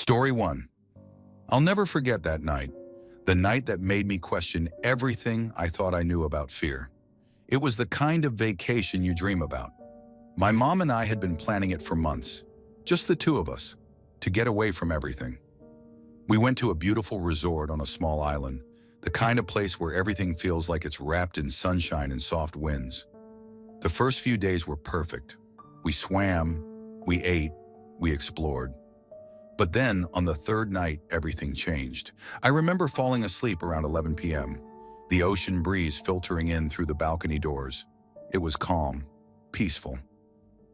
Story 1. I'll never forget that night, the night that made me question everything I thought I knew about fear. It was the kind of vacation you dream about. My mom and I had been planning it for months, just the two of us, to get away from everything. We went to a beautiful resort on a small island, the kind of place where everything feels like it's wrapped in sunshine and soft winds. The first few days were perfect. We swam, we ate, we explored. But then, on the third night, everything changed. I remember falling asleep around 11 p.m., the ocean breeze filtering in through the balcony doors. It was calm, peaceful.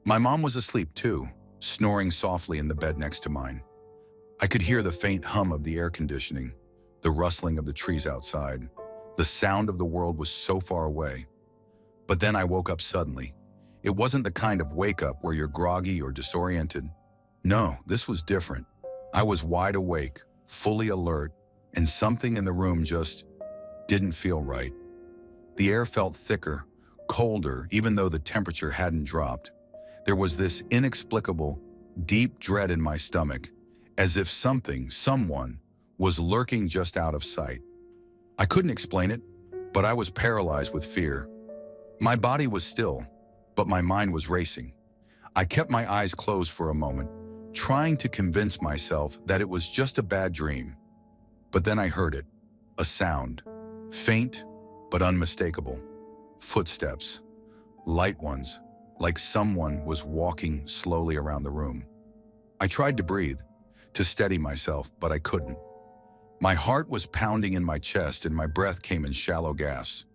My mom was asleep too, snoring softly in the bed next to mine. I could hear the faint hum of the air conditioning, the rustling of the trees outside. The sound of the world was so far away. But then I woke up suddenly. It wasn't the kind of wake-up where you're groggy or disoriented. No, this was different. I was wide awake, fully alert, and something in the room just didn't feel right. The air felt thicker, colder, even though the temperature hadn't dropped. There was this inexplicable, deep dread in my stomach, as if someone, was lurking just out of sight. I couldn't explain it, but I was paralyzed with fear. My body was still, but my mind was racing. I kept my eyes closed for a moment, trying to convince myself that it was just a bad dream. But then I heard it, a sound, faint but unmistakable. Footsteps, light ones, like someone was walking slowly around the room. I tried to breathe, to steady myself, but I couldn't. My heart was pounding in my chest and my breath came in shallow gasps.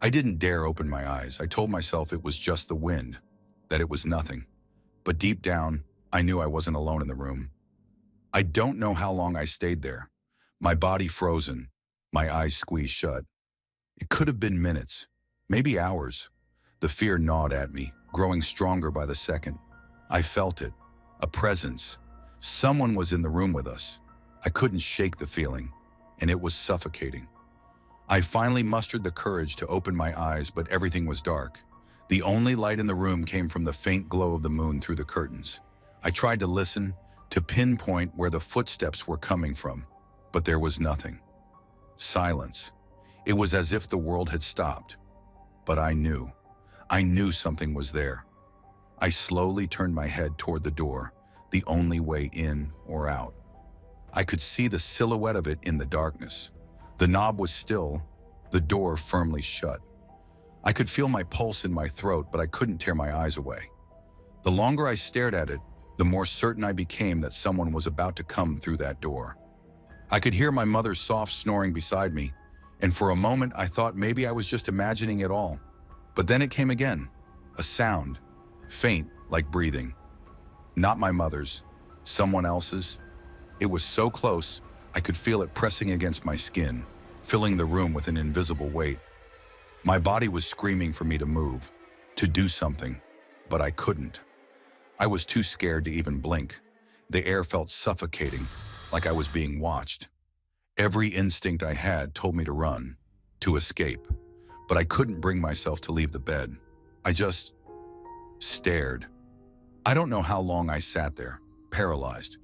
I didn't dare open my eyes. I told myself it was just the wind, that it was nothing. But deep down, I knew I wasn't alone in the room. I don't know how long I stayed there, my body frozen, my eyes squeezed shut. It could have been minutes, maybe hours. The fear gnawed at me, growing stronger by the second. I felt it, a presence. Someone was in the room with us. I couldn't shake the feeling, and it was suffocating. I finally mustered the courage to open my eyes, but everything was dark. The only light in the room came from the faint glow of the moon through the curtains. I tried to listen, to pinpoint where the footsteps were coming from, but there was nothing. Silence. It was as if the world had stopped. But I knew something was there. I slowly turned my head toward the door, the only way in or out. I could see the silhouette of it in the darkness. The knob was still, the door firmly shut. I could feel my pulse in my throat, but I couldn't tear my eyes away. The longer I stared at it, the more certain I became that someone was about to come through that door. I could hear my mother's soft snoring beside me, and for a moment I thought maybe I was just imagining it all. But then it came again, a sound, faint like breathing. Not my mother's, someone else's. It was so close, I could feel it pressing against my skin, filling the room with an invisible weight. My body was screaming for me to move, to do something, but I couldn't. I was too scared to even blink. The air felt suffocating, like I was being watched. Every instinct I had told me to run, to escape, but I couldn't bring myself to leave the bed. I just stared. I don't know how long I sat there, paralyzed.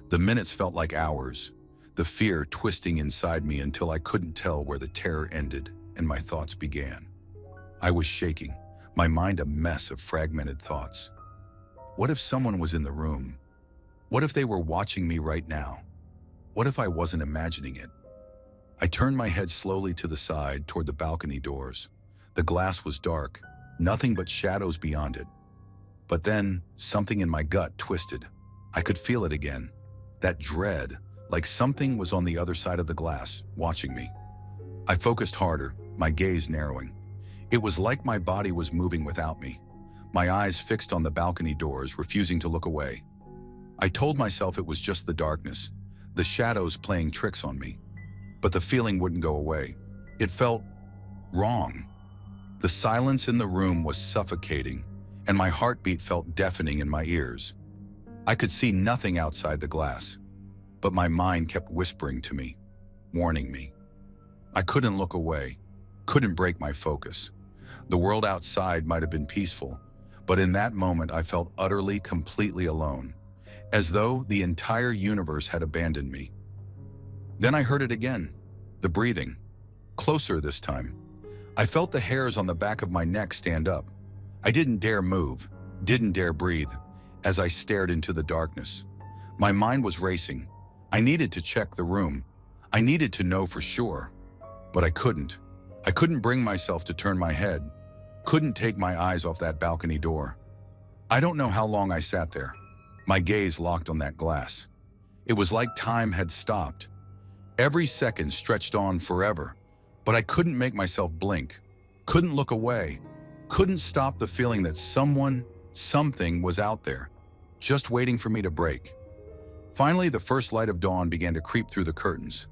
The minutes felt like hours, the fear twisting inside me until I couldn't tell where the terror ended and my thoughts began. I was shaking, my mind a mess of fragmented thoughts. What if someone was in the room? What if they were watching me right now? What if I wasn't imagining it? I turned my head slowly to the side toward the balcony doors. The glass was dark, nothing but shadows beyond it. But then, something in my gut twisted. I could feel it again. That dread, like something was on the other side of the glass, watching me. I focused harder, my gaze narrowing. It was like my body was moving without me. My eyes fixed on the balcony doors, refusing to look away. I told myself it was just the darkness, the shadows playing tricks on me. But the feeling wouldn't go away. It felt wrong. The silence in the room was suffocating, and my heartbeat felt deafening in my ears. I could see nothing outside the glass, but my mind kept whispering to me, warning me. I couldn't look away, couldn't break my focus. The world outside might have been peaceful, but in that moment I felt utterly, completely alone. as though the entire universe had abandoned me. Then I heard it again, the breathing, closer this time. I felt the hairs on the back of my neck stand up. I didn't dare move, didn't dare breathe, as I stared into the darkness. My mind was racing. I needed to check the room. I needed to know for sure. But I couldn't. I couldn't bring myself to turn my head, couldn't take my eyes off that balcony door. I don't know how long I sat there, my gaze locked on that glass. It was like time had stopped. Every second stretched on forever, but I couldn't make myself blink, couldn't look away, couldn't stop the feeling that someone, something was out there, just waiting for me to break. Finally, the first light of dawn began to creep through the curtains.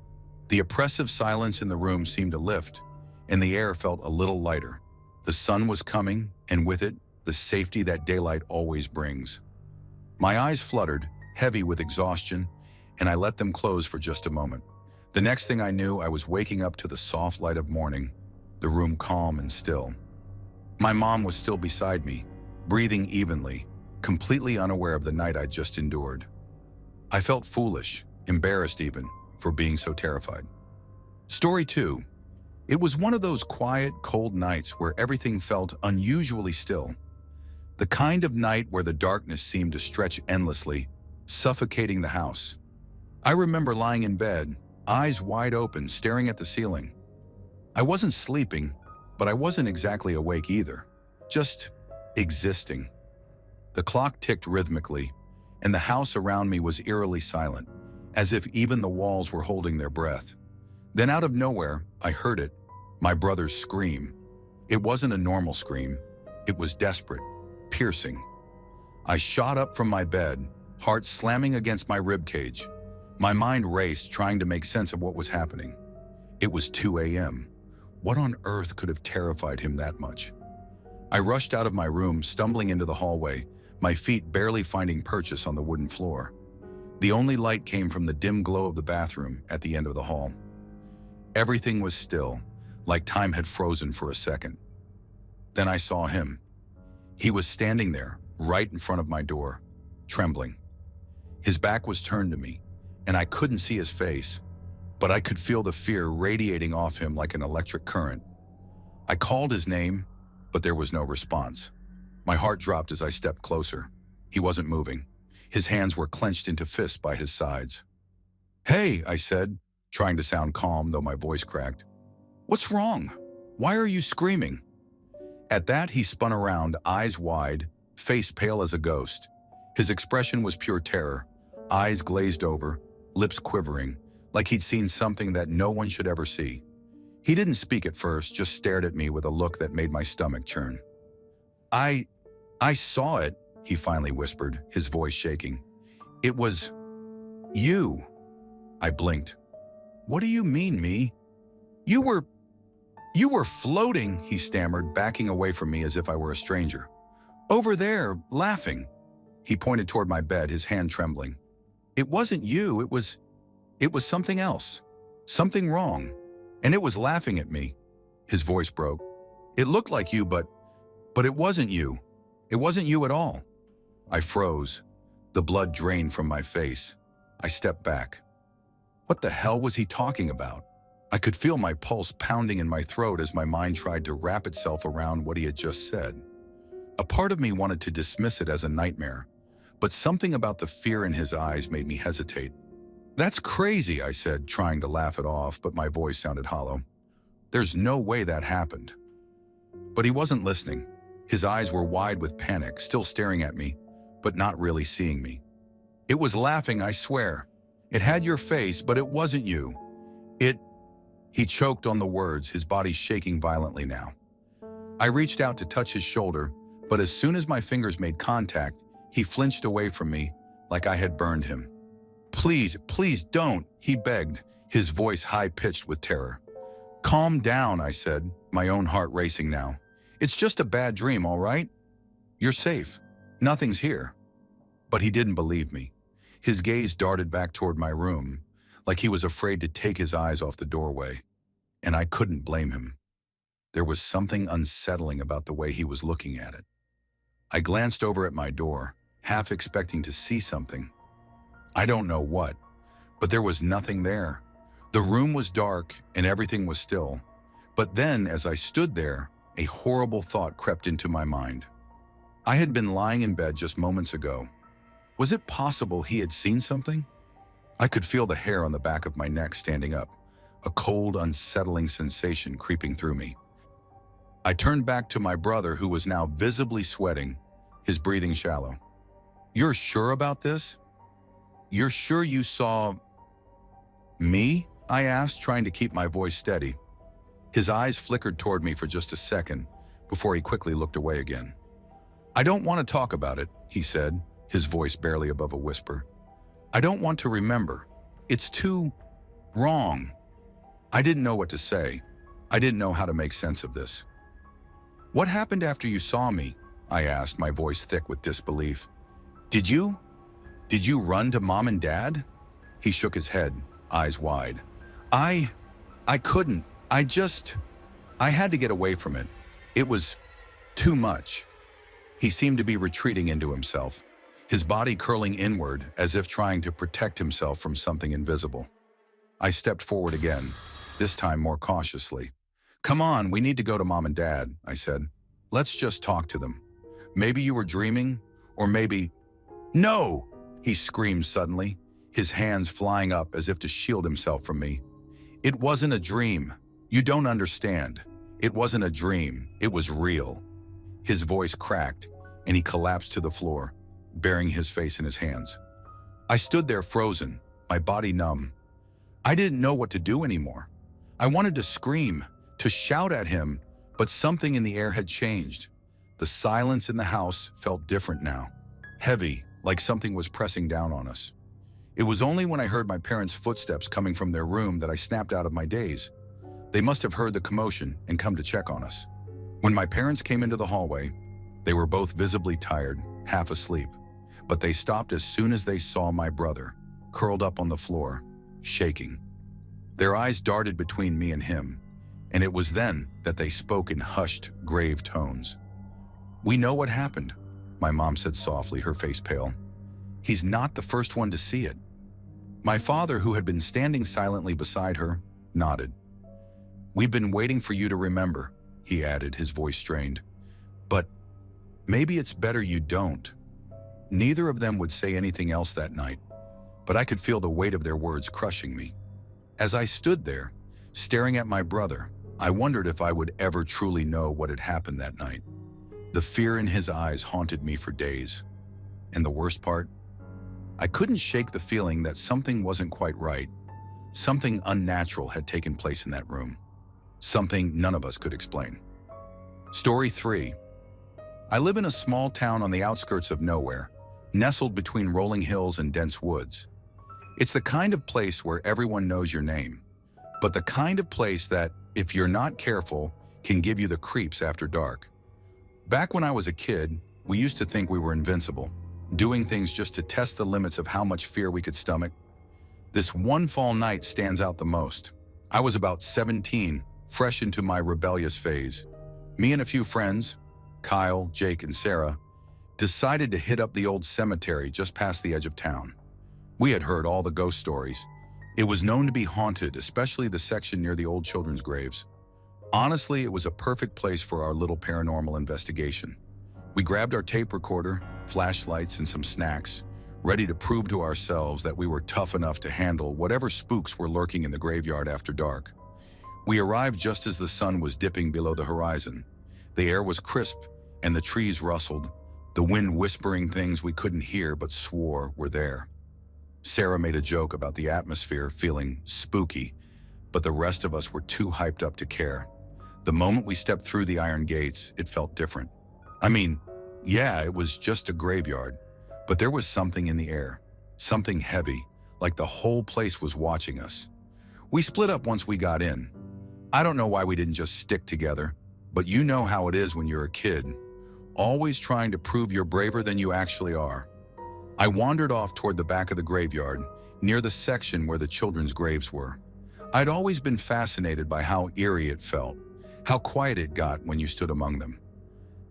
The oppressive silence in the room seemed to lift, and the air felt a little lighter. The sun was coming, and with it, the safety that daylight always brings. My eyes fluttered, heavy with exhaustion, and I let them close for just a moment. The next thing I knew, I was waking up to the soft light of morning, the room calm and still. My mom was still beside me, breathing evenly, completely unaware of the night I'd just endured. I felt foolish, embarrassed even, for being so terrified. Story 2. It was one of those quiet, cold nights where everything felt unusually still. The kind of night where the darkness seemed to stretch endlessly, suffocating the house. I remember lying in bed, eyes wide open, staring at the ceiling. I wasn't sleeping, but I wasn't exactly awake either, just existing. The clock ticked rhythmically, and the house around me was eerily silent, as if even the walls were holding their breath. Then out of nowhere, I heard it, my brother's scream. It wasn't a normal scream. It was desperate, piercing. I shot up from my bed, heart slamming against my ribcage. My mind raced, trying to make sense of what was happening. It was 2 a.m. What on earth could have terrified him that much? I rushed out of my room, stumbling into the hallway, my feet barely finding purchase on the wooden floor. The only light came from the dim glow of the bathroom at the end of the hall. Everything was still, like time had frozen for a second. Then I saw him. He was standing there, right in front of my door, trembling. His back was turned to me, and I couldn't see his face, but I could feel the fear radiating off him like an electric current. I called his name, but there was no response. My heart dropped as I stepped closer. He wasn't moving. His hands were clenched into fists by his sides. "Hey," I said, trying to sound calm, though my voice cracked. "What's wrong? Why are you screaming?" At that, he spun around, eyes wide, face pale as a ghost. His expression was pure terror, eyes glazed over, lips quivering, like he'd seen something that no one should ever see. He didn't speak at first, just stared at me with a look that made my stomach churn. I saw it," he finally whispered, his voice shaking. "It was you." I blinked. "What do you mean, me?" You were floating," he stammered, backing away from me as if I were a stranger. "Over there, laughing." He pointed toward my bed, his hand trembling. "It wasn't you, it was something else. Something wrong. And it was laughing at me." His voice broke. "It looked like you, but it wasn't you. It wasn't you at all." I froze. The blood drained from my face. I stepped back. What the hell was he talking about? I could feel my pulse pounding in my throat as my mind tried to wrap itself around what he had just said. A part of me wanted to dismiss it as a nightmare, but something about the fear in his eyes made me hesitate. "That's crazy," I said, trying to laugh it off, but my voice sounded hollow. "There's no way that happened." But he wasn't listening. His eyes were wide with panic, still staring at me, but not really seeing me. "It was laughing, I swear. It had your face, but it wasn't you. He choked on the words, his body shaking violently now. I reached out to touch his shoulder, but as soon as my fingers made contact, he flinched away from me like I had burned him. "Please, please don't," he begged, his voice high-pitched with terror. "Calm down," I said, my own heart racing now. "It's just a bad dream, all right? You're safe. Nothing's here." But he didn't believe me. His gaze darted back toward my room, like he was afraid to take his eyes off the doorway. And I couldn't blame him. There was something unsettling about the way he was looking at it. I glanced over at my door, half expecting to see something, I don't know what, but there was nothing there. The room was dark and everything was still. But then, as I stood there, a horrible thought crept into my mind. I had been lying in bed just moments ago. Was it possible he had seen something? I could feel the hair on the back of my neck standing up, a cold, unsettling sensation creeping through me. I turned back to my brother, who was now visibly sweating, his breathing shallow. "You're sure about this? You're sure you saw me?" I asked, trying to keep my voice steady. His eyes flickered toward me for just a second before he quickly looked away again. "I don't want to talk about it," he said, his voice barely above a whisper. "I don't want to remember. It's too wrong." I didn't know what to say. I didn't know how to make sense of this. "What happened after you saw me?" I asked, my voice thick with disbelief. Did you run to Mom and Dad?" He shook his head, eyes wide. I couldn't. I had to get away from it. It was too much." He seemed to be retreating into himself, his body curling inward as if trying to protect himself from something invisible. I stepped forward again, this time more cautiously. "Come on, we need to go to Mom and Dad," I said. "Let's just talk to them. Maybe you were dreaming, or maybe—" "No!" he screamed suddenly, his hands flying up as if to shield himself from me. "It wasn't a dream. You don't understand. It wasn't a dream. It was real." His voice cracked, and he collapsed to the floor, burying his face in his hands. I stood there frozen, my body numb. I didn't know what to do anymore. I wanted to scream, to shout at him, but something in the air had changed. The silence in the house felt different now, heavy, like something was pressing down on us. It was only when I heard my parents' footsteps coming from their room that I snapped out of my daze. They must have heard the commotion and come to check on us. When my parents came into the hallway, they were both visibly tired, half asleep, but they stopped as soon as they saw my brother, curled up on the floor, shaking. Their eyes darted between me and him, and it was then that they spoke in hushed, grave tones. "We know what happened," my mom said softly, her face pale. "He's not the first one to see it." My father, who had been standing silently beside her, nodded. "We've been waiting for you to remember," he added, his voice strained. "But maybe it's better you don't." Neither of them would say anything else that night, but I could feel the weight of their words crushing me. As I stood there, staring at my brother, I wondered if I would ever truly know what had happened that night. The fear in his eyes haunted me for days. And the worst part? I couldn't shake the feeling that something wasn't quite right. Something unnatural had taken place in that room. Something none of us could explain. Story 3. I live in a small town on the outskirts of nowhere, nestled between rolling hills and dense woods. It's the kind of place where everyone knows your name, but the kind of place that, if you're not careful, can give you the creeps after dark. Back when I was a kid, we used to think we were invincible, doing things just to test the limits of how much fear we could stomach. This one fall night stands out the most. I was about 17, fresh into my rebellious phase. Me and a few friends, Kyle, Jake, and Sarah, decided to hit up the old cemetery just past the edge of town. We had heard all the ghost stories. It was known to be haunted, especially the section near the old children's graves. Honestly, it was a perfect place for our little paranormal investigation. We grabbed our tape recorder, flashlights, and some snacks, ready to prove to ourselves that we were tough enough to handle whatever spooks were lurking in the graveyard after dark. We arrived just as the sun was dipping below the horizon. The air was crisp, and the trees rustled, the wind whispering things we couldn't hear but swore were there. Sarah made a joke about the atmosphere feeling spooky, but the rest of us were too hyped up to care. The moment we stepped through the iron gates, it felt different. I mean, yeah, it was just a graveyard, but there was something in the air, something heavy, like the whole place was watching us. We split up once we got in. I don't know why we didn't just stick together, but you know how it is when you're a kid, always trying to prove you're braver than you actually are. I wandered off toward the back of the graveyard, near the section where the children's graves were. I'd always been fascinated by how eerie it felt, how quiet it got when you stood among them.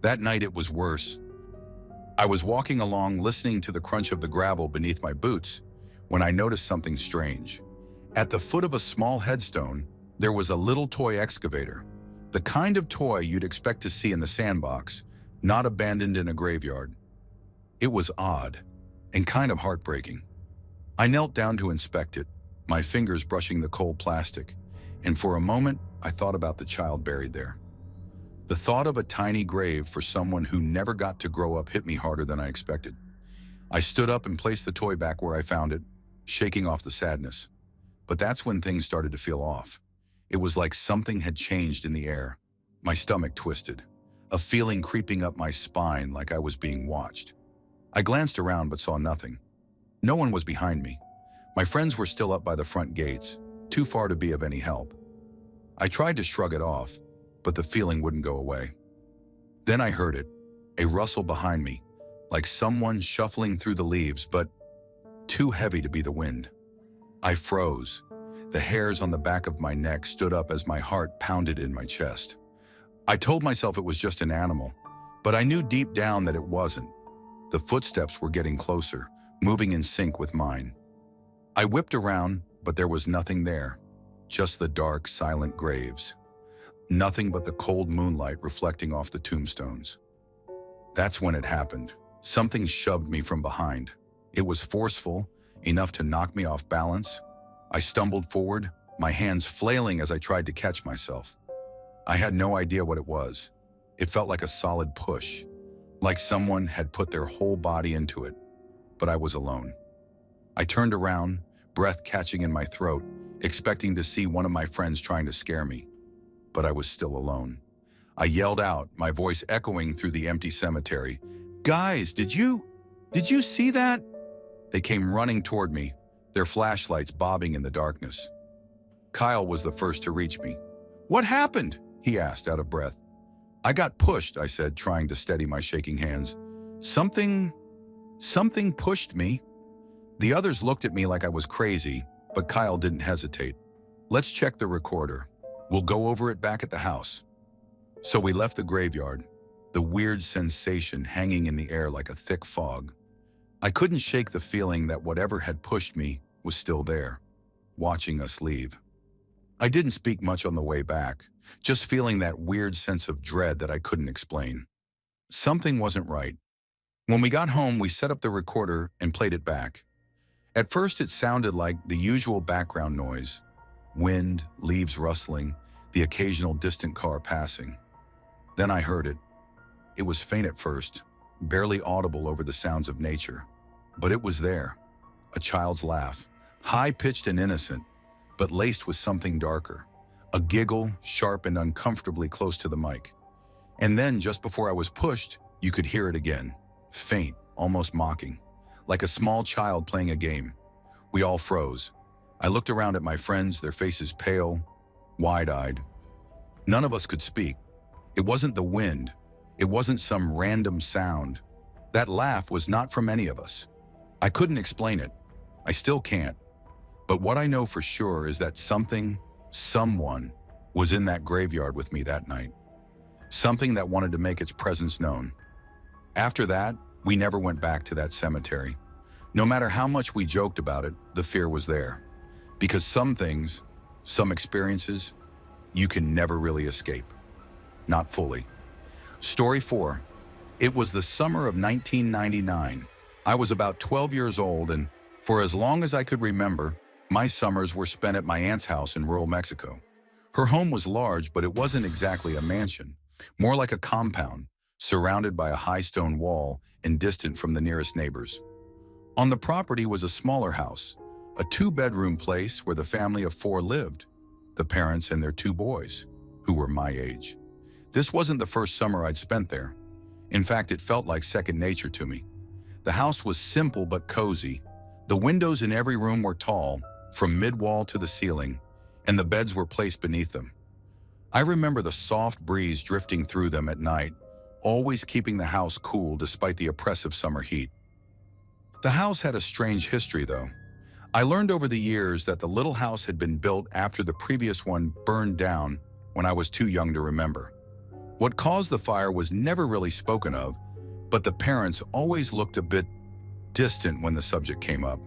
That night it was worse. I was walking along, listening to the crunch of the gravel beneath my boots, when I noticed something strange. At the foot of a small headstone, there was a little toy excavator, the kind of toy you'd expect to see in the sandbox, not abandoned in a graveyard. It was odd and kind of heartbreaking. I knelt down to inspect it, my fingers brushing the cold plastic, and for a moment, I thought about the child buried there. The thought of a tiny grave for someone who never got to grow up hit me harder than I expected. I stood up and placed the toy back where I found it, shaking off the sadness. But that's when things started to feel off. It was like something had changed in the air. My stomach twisted, a feeling creeping up my spine like I was being watched. I glanced around but saw nothing. No one was behind me. My friends were still up by the front gates, too far to be of any help. I tried to shrug it off, but the feeling wouldn't go away. Then I heard it, a rustle behind me, like someone shuffling through the leaves, but too heavy to be the wind. I froze. The hairs on the back of my neck stood up as my heart pounded in my chest. I told myself it was just an animal, but I knew deep down that it wasn't. The footsteps were getting closer, moving in sync with mine. I whipped around, but there was nothing there, just the dark, silent graves. Nothing but the cold moonlight reflecting off the tombstones. That's when it happened. Something shoved me from behind. It was forceful, enough to knock me off balance. I stumbled forward, my hands flailing as I tried to catch myself. I had no idea what it was. It felt like a solid push, like someone had put their whole body into it, but I was alone. I turned around, breath catching in my throat, expecting to see one of my friends trying to scare me, but I was still alone. I yelled out, my voice echoing through the empty cemetery. "Guys, did you see that?" They came running toward me, their flashlights bobbing in the darkness. Kyle was the first to reach me. "What happened?" he asked, out of breath. "I got pushed," I said, trying to steady my shaking hands. Something pushed me." The others looked at me like I was crazy, but Kyle didn't hesitate. "Let's check the recorder. We'll go over it back at the house." So we left the graveyard, the weird sensation hanging in the air like a thick fog. I couldn't shake the feeling that whatever had pushed me was still there, watching us leave. I didn't speak much on the way back, just feeling that weird sense of dread that I couldn't explain. Something wasn't right. When we got home, we set up the recorder and played it back. At first, it sounded like the usual background noise: wind, leaves rustling, the occasional distant car passing. Then I heard it. It was faint at first, barely audible over the sounds of nature. But it was there. A child's laugh, high-pitched and innocent, but laced with something darker. A giggle, sharp and uncomfortably close to the mic. And then, just before I was pushed, you could hear it again. Faint, almost mocking. Like a small child playing a game. We all froze. I looked around at my friends, their faces pale, wide-eyed. None of us could speak. It wasn't the wind. It wasn't some random sound. That laugh was not from any of us. I couldn't explain it. I still can't. But what I know for sure is that someone was in that graveyard with me that night. Something that wanted to make its presence known. After that, we never went back to that cemetery. No matter how much we joked about it, the fear was there. Because some things, some experiences, you can never really escape. Not fully. Story 4. It was the summer of 1999. I was about 12 years old, and for as long as I could remember, my summers were spent at my aunt's house in rural Mexico. Her home was large, but it wasn't exactly a mansion, more like a compound, surrounded by a high stone wall and distant from the nearest neighbors. On the property was a smaller house, a 2-bedroom place where the family of 4 lived, the parents and their 2 boys, who were my age. This wasn't the first summer I'd spent there. In fact, it felt like second nature to me. The house was simple but cozy. The windows in every room were tall, from mid-wall to the ceiling, and the beds were placed beneath them. I remember the soft breeze drifting through them at night, always keeping the house cool despite the oppressive summer heat. The house had a strange history, though. I learned over the years that the little house had been built after the previous one burned down when I was too young to remember. What caused the fire was never really spoken of, but the parents always looked a bit distant when the subject came up.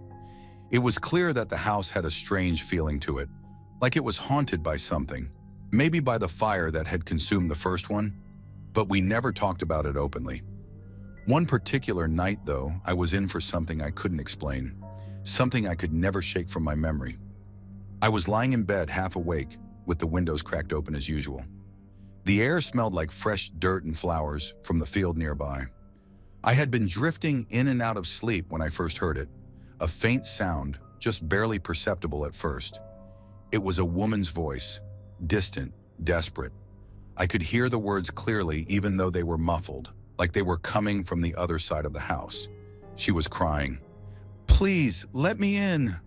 It was clear that the house had a strange feeling to it, like it was haunted by something, maybe by the fire that had consumed the first one, but we never talked about it openly. One particular night, though, I was in for something I couldn't explain, something I could never shake from my memory. I was lying in bed, half awake, with the windows cracked open as usual. The air smelled like fresh dirt and flowers from the field nearby. I had been drifting in and out of sleep when I first heard it, a faint sound, just barely perceptible at first. It was a woman's voice, distant, desperate. I could hear the words clearly even though they were muffled, like they were coming from the other side of the house. She was crying, "Please, let me in.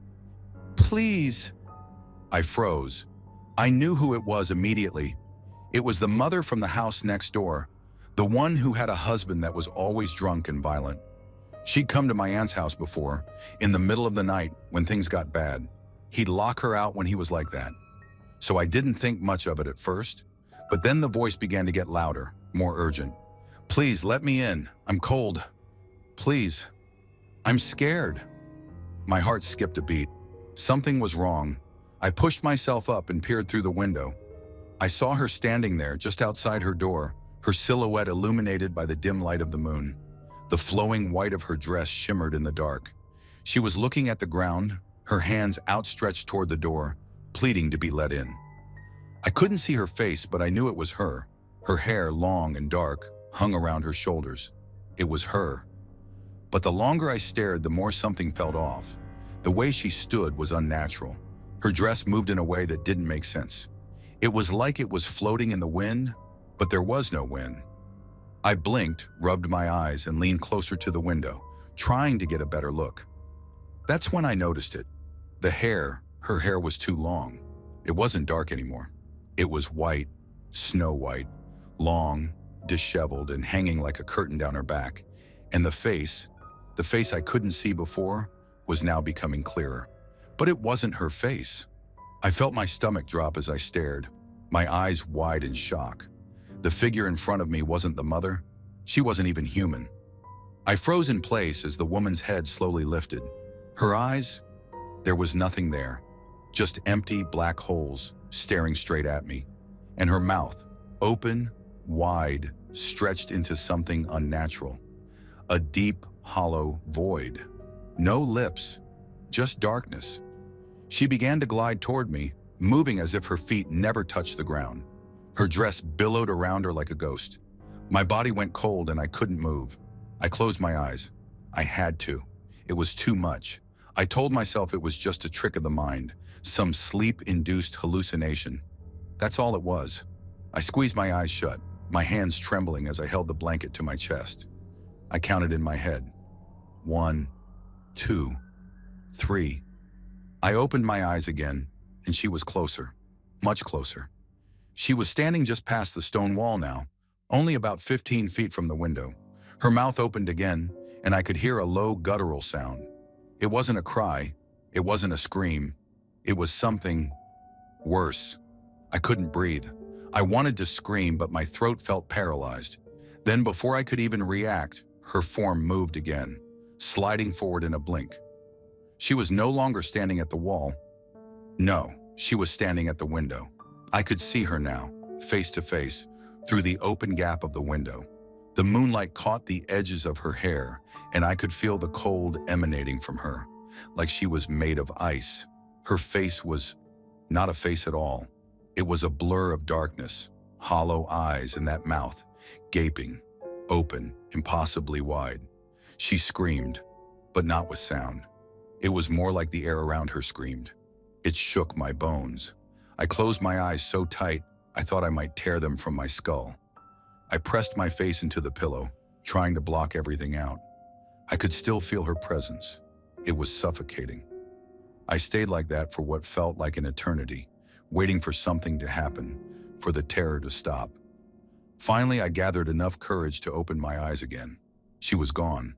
Please." I froze. I knew who it was immediately. It was the mother from the house next door, the one who had a husband that was always drunk and violent. She'd come to my aunt's house before, in the middle of the night when things got bad. He'd lock her out when he was like that. So I didn't think much of it at first, but then the voice began to get louder, more urgent. "Please, let me in. I'm cold. Please. I'm scared." My heart skipped a beat. Something was wrong. I pushed myself up and peered through the window. I saw her standing there just outside her door, her silhouette illuminated by the dim light of the moon. The flowing white of her dress shimmered in the dark. She was looking at the ground, her hands outstretched toward the door, pleading to be let in. I couldn't see her face, but I knew it was her. Her hair, long and dark, hung around her shoulders. It was her. But the longer I stared, the more something felt off. The way she stood was unnatural. Her dress moved in a way that didn't make sense. It was like it was floating in the wind, but there was no wind. I blinked, rubbed my eyes, and leaned closer to the window, trying to get a better look. That's when I noticed it. The hair, her hair was too long. It wasn't dark anymore. It was white, snow white, long, disheveled, and hanging like a curtain down her back. And the face I couldn't see before, was now becoming clearer. But it wasn't her face. I felt my stomach drop as I stared, my eyes wide in shock. The figure in front of me wasn't the mother. She wasn't even human. I froze in place as the woman's head slowly lifted. Her eyes, there was nothing there, just empty black holes staring straight at me. And her mouth, open, wide, stretched into something unnatural. A deep, hollow void. No lips, just darkness. She began to glide toward me, moving as if her feet never touched the ground. Her dress billowed around her like a ghost. My body went cold and I couldn't move. I closed my eyes. I had to. It was too much. I told myself it was just a trick of the mind, some sleep-induced hallucination. That's all it was. I squeezed my eyes shut, my hands trembling as I held the blanket to my chest. I counted in my head. 1, 2, 3. I opened my eyes again, and she was closer, much closer. She was standing just past the stone wall now, only about 15 feet from the window. Her mouth opened again, and I could hear a low guttural sound. It wasn't a cry, it wasn't a scream. It was something worse. I couldn't breathe. I wanted to scream, but my throat felt paralyzed. Then before I could even react, her form moved again, sliding forward in a blink. She was no longer standing at the wall. No, she was standing at the window. I could see her now, face to face, through the open gap of the window. The moonlight caught the edges of her hair, and I could feel the cold emanating from her, like she was made of ice. Her face was not a face at all. It was a blur of darkness, hollow eyes, and that mouth, gaping, open, impossibly wide. She screamed, but not with sound. It was more like the air around her screamed. It shook my bones. I closed my eyes so tight, I thought I might tear them from my skull. I pressed my face into the pillow, trying to block everything out. I could still feel her presence. It was suffocating. I stayed like that for what felt like an eternity, waiting for something to happen, for the terror to stop. Finally, I gathered enough courage to open my eyes again. She was gone.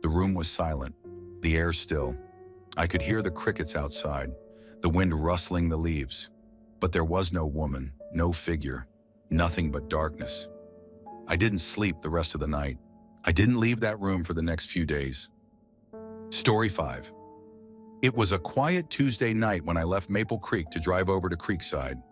The room was silent, the air still. I could hear the crickets outside, the wind rustling the leaves. But there was no woman, no figure, nothing but darkness. I didn't sleep the rest of the night. I didn't leave that room for the next few days. Story 5. It was a quiet Tuesday night when I left Maple Creek to drive over to Creekside.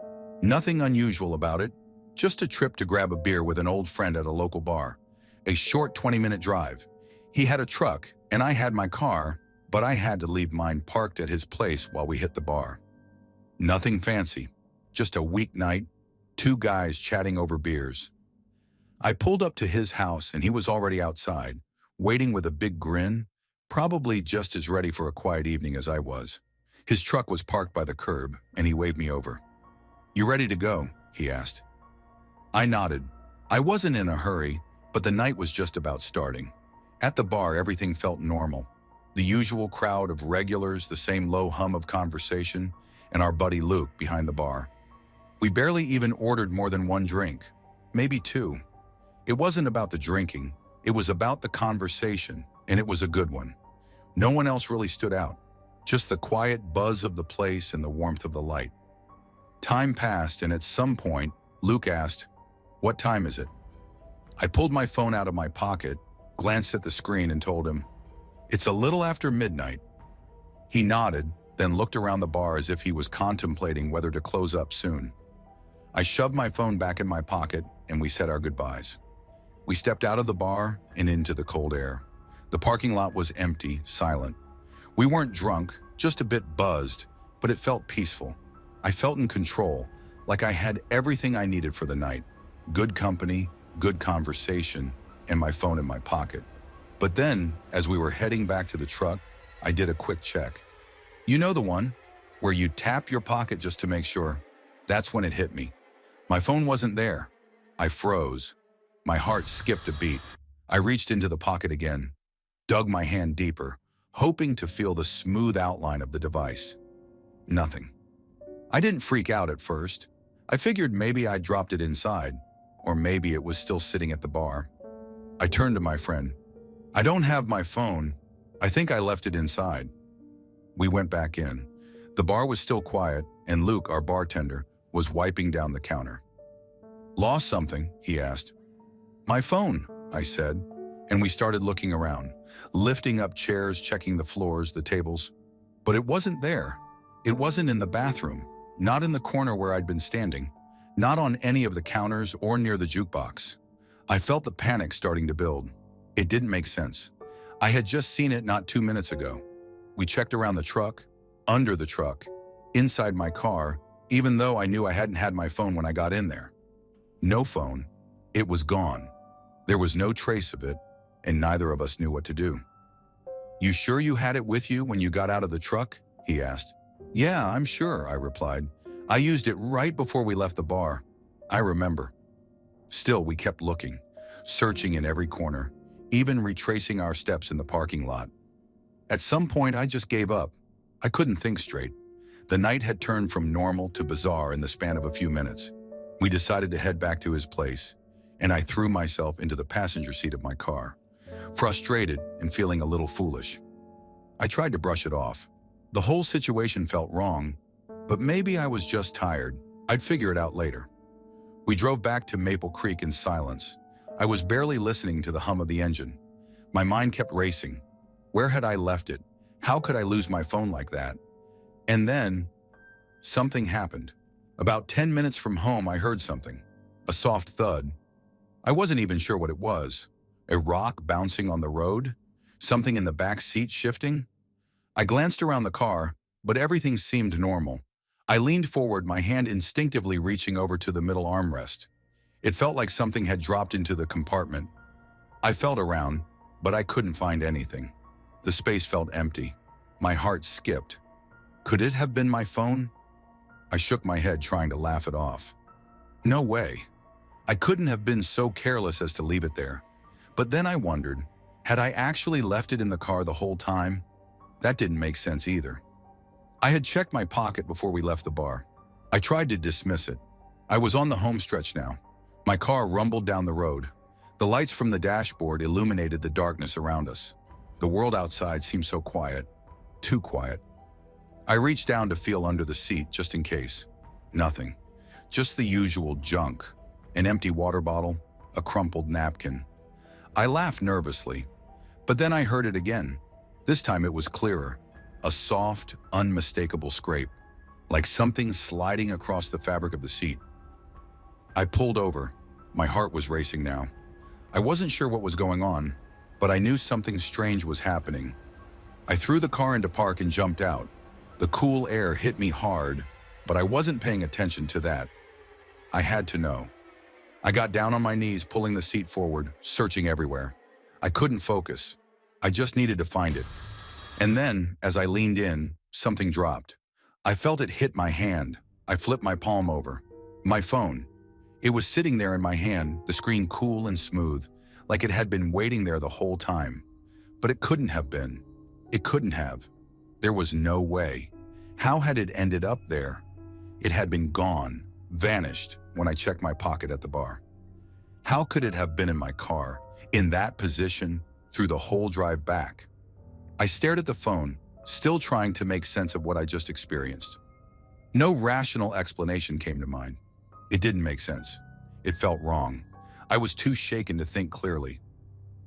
Nothing unusual about it, just a trip to grab a beer with an old friend at a local bar. A short 20-minute drive. He had a truck, and I had my car, but I had to leave mine parked at his place while we hit the bar. Nothing fancy, just a weeknight, two guys chatting over beers. I pulled up to his house and he was already outside, waiting with a big grin, probably just as ready for a quiet evening as I was. His truck was parked by the curb and he waved me over. "You ready to go?" he asked. I nodded. I wasn't in a hurry, but the night was just about starting. At the bar, everything felt normal. The usual crowd of regulars, the same low hum of conversation, and our buddy Luke behind the bar. We barely even ordered more than one drink, maybe two. It wasn't about the drinking, it was about the conversation, and it was a good one. No one else really stood out, just the quiet buzz of the place and the warmth of the light. Time passed, and at some point, Luke asked, "What time is it?" I pulled my phone out of my pocket, glanced at the screen, and told him, "It's a little after midnight." He nodded, then looked around the bar as if he was contemplating whether to close up soon. I shoved my phone back in my pocket, and we said our goodbyes. We stepped out of the bar and into the cold air. The parking lot was empty, silent. We weren't drunk, just a bit buzzed, but it felt peaceful. I felt in control, like I had everything I needed for the night. Good company, good conversation, and my phone in my pocket. But then, as we were heading back to the truck, I did a quick check. You know the one, where you tap your pocket just to make sure? That's when it hit me. My phone wasn't there. I froze. My heart skipped a beat. I reached into the pocket again, dug my hand deeper, hoping to feel the smooth outline of the device. Nothing. I didn't freak out at first. I figured maybe I dropped it inside, or maybe it was still sitting at the bar. I turned to my friend. "I don't have my phone. I think I left it inside." We went back in. The bar was still quiet, and Luke, our bartender, was wiping down the counter. "Lost something?" he asked. "My phone," I said, and we started looking around, lifting up chairs, checking the floors, the tables. But it wasn't there. It wasn't in the bathroom, not in the corner where I'd been standing, not on any of the counters or near the jukebox. I felt the panic starting to build. It didn't make sense. I had just seen it not 2 minutes ago. We checked around the truck, under the truck, inside my car, even though I knew I hadn't had my phone when I got in there. No phone. It was gone. There was no trace of it, and neither of us knew what to do. "You sure you had it with you when you got out of the truck?" he asked. "Yeah, I'm sure," I replied. "I used it right before we left the bar. I remember." Still, we kept looking, searching in every corner, even retracing our steps in the parking lot. At some point, I just gave up. I couldn't think straight. The night had turned from normal to bizarre in the span of a few minutes. We decided to head back to his place, and I threw myself into the passenger seat of my car, frustrated and feeling a little foolish. I tried to brush it off. The whole situation felt wrong, but maybe I was just tired. I'd figure it out later. We drove back to Maple Creek in silence. I was barely listening to the hum of the engine. My mind kept racing. Where had I left it? How could I lose my phone like that? And then, something happened. About 10 minutes from home, I heard something. A soft thud. I wasn't even sure what it was. A rock bouncing on the road? Something in the back seat shifting? I glanced around the car, but everything seemed normal. I leaned forward, my hand instinctively reaching over to the middle armrest. It felt like something had dropped into the compartment. I felt around, but I couldn't find anything. The space felt empty. My heart skipped. Could it have been my phone? I shook my head, trying to laugh it off. No way. I couldn't have been so careless as to leave it there. But then I wondered, had I actually left it in the car the whole time? That didn't make sense either. I had checked my pocket before we left the bar. I tried to dismiss it. I was on the home stretch now. My car rumbled down the road. The lights from the dashboard illuminated the darkness around us. The world outside seemed so quiet. Too quiet. I reached down to feel under the seat just in case. Nothing. Just the usual junk. An empty water bottle, a crumpled napkin. I laughed nervously, but then I heard it again. This time it was clearer. a soft, unmistakable scrape, like something sliding across the fabric of the seat. I pulled over. My heart was racing now. I wasn't sure what was going on, but I knew something strange was happening. I threw the car into park and jumped out. The cool air hit me hard, but I wasn't paying attention to that. I had to know. I got down on my knees, pulling the seat forward, searching everywhere. I couldn't focus. I just needed to find it. And then, as I leaned in, something dropped. I felt it hit my hand. I flipped my palm over. My phone. It was sitting there in my hand, the screen cool and smooth, like it had been waiting there the whole time. But it couldn't have been. It couldn't have. There was no way. How had it ended up there? It had been gone, vanished, when I checked my pocket at the bar. How could it have been in my car, in that position, through the whole drive back? I stared at the phone, still trying to make sense of what I just experienced. No rational explanation came to mind. It didn't make sense. It felt wrong. I was too shaken to think clearly.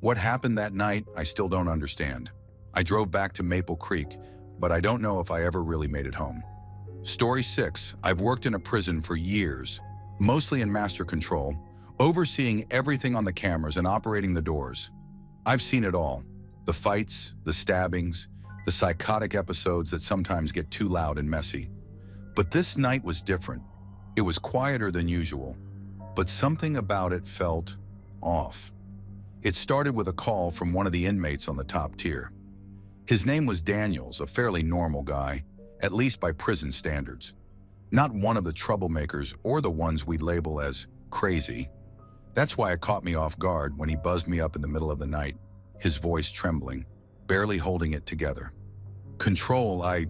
What happened that night, I still don't understand. I drove back to Maple Creek, but I don't know if I ever really made it home. Story 6. I've worked in a prison for years, mostly in master control, overseeing everything on the cameras and operating the doors. I've seen it all. The fights, the stabbings, the psychotic episodes that sometimes get too loud and messy. But this night was different. It was quieter than usual, but something about it felt off. It started with a call from one of the inmates on the top tier. His name was Daniels, a fairly normal guy, at least by prison standards. Not one of the troublemakers or the ones we'd label as crazy. That's why it caught me off guard when he buzzed me up in the middle of the night, his voice trembling, barely holding it together. "Control, I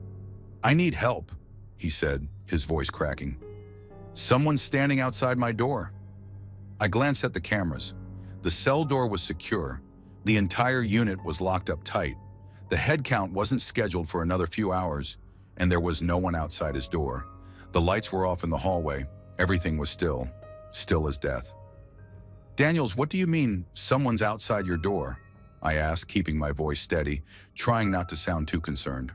need help," he said, his voice cracking. "Someone's standing outside my door." I glanced at the cameras. The cell door was secure. The entire unit was locked up tight. The head count wasn't scheduled for another few hours, and there was no one outside his door. The lights were off in the hallway. Everything was still as death. "Daniels, what do you mean, someone's outside your door?" I asked, keeping my voice steady, trying not to sound too concerned.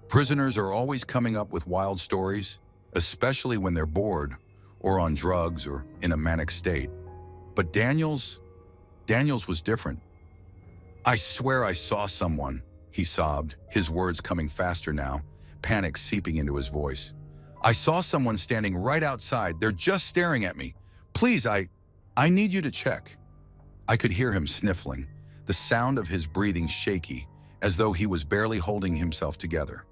Prisoners are always coming up with wild stories, especially when they're bored, or on drugs, or in a manic state. But Daniels was different. "I swear I saw someone," he sobbed, his words coming faster now, panic seeping into his voice. "I saw someone standing right outside. They're just staring at me. Please, I need you to check." I could hear him sniffling, the sound of his breathing shaky, as though he was barely holding himself together.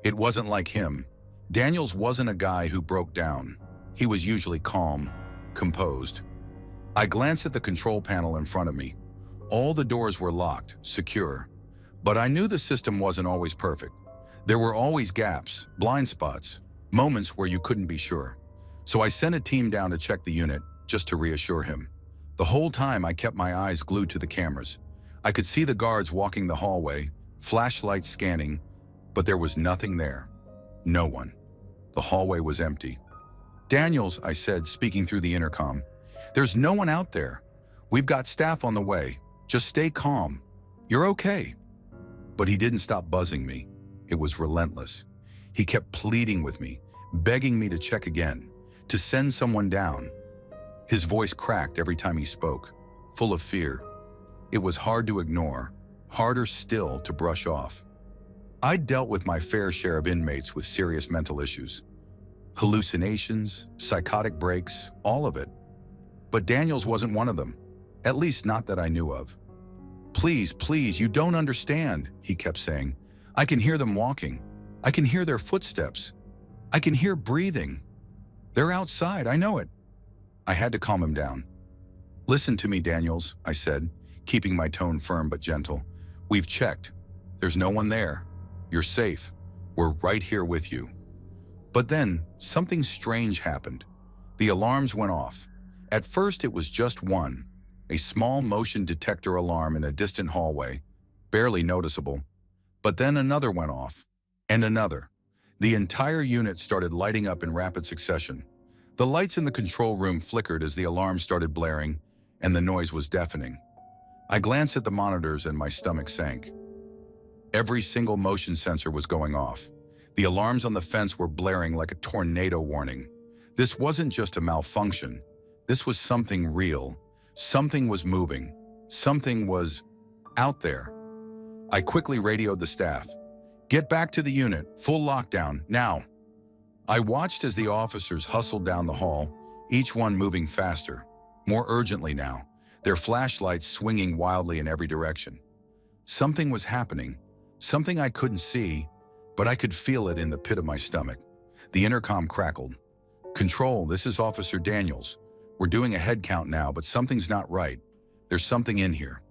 It wasn't like him. Daniels wasn't a guy who broke down. He was usually calm, composed. I glanced at the control panel in front of me. All the doors were locked, secure. But I knew the system wasn't always perfect. There were always gaps, blind spots, moments where you couldn't be sure. So I sent a team down to check the unit, just to reassure him. The whole time I kept my eyes glued to the cameras. I could see the guards walking the hallway, flashlights scanning, but there was nothing there. No one. The hallway was empty. "Daniels," I said, speaking through the intercom, "there's no one out there. We've got staff on the way. Just stay calm. You're okay." But he didn't stop buzzing me. It was relentless. He kept pleading with me, begging me to check again, to send someone down. His voice cracked every time he spoke, full of fear. It was hard to ignore, harder still to brush off. I'd dealt with my fair share of inmates with serious mental issues. Hallucinations, psychotic breaks, all of it. But Daniels wasn't one of them, at least not that I knew of. "Please, please, you don't understand," he kept saying. "I can hear them walking. I can hear their footsteps. I can hear breathing. They're outside, I know it." I had to calm him down. "Listen to me, Daniels," I said, keeping my tone firm but gentle. "We've checked. There's no one there. You're safe. We're right here with you." But then, something strange happened. The alarms went off. At first, it was just one, a small motion detector alarm in a distant hallway, barely noticeable. But then another went off, and another. The entire unit started lighting up in rapid succession. The lights in the control room flickered as the alarm started blaring, and the noise was deafening. I glanced at the monitors and my stomach sank. Every single motion sensor was going off. The alarms on the fence were blaring like a tornado warning. This wasn't just a malfunction. This was something real. Something was moving. Something was out there. I quickly radioed the staff. "Get back to the unit. Full lockdown, now." I watched as the officers hustled down the hall, each one moving faster, more urgently now, their flashlights swinging wildly in every direction. Something was happening, something I couldn't see, but I could feel it in the pit of my stomach. The intercom crackled. "Control, this is Officer Daniels. We're doing a head count now, but something's not right. There's something in here."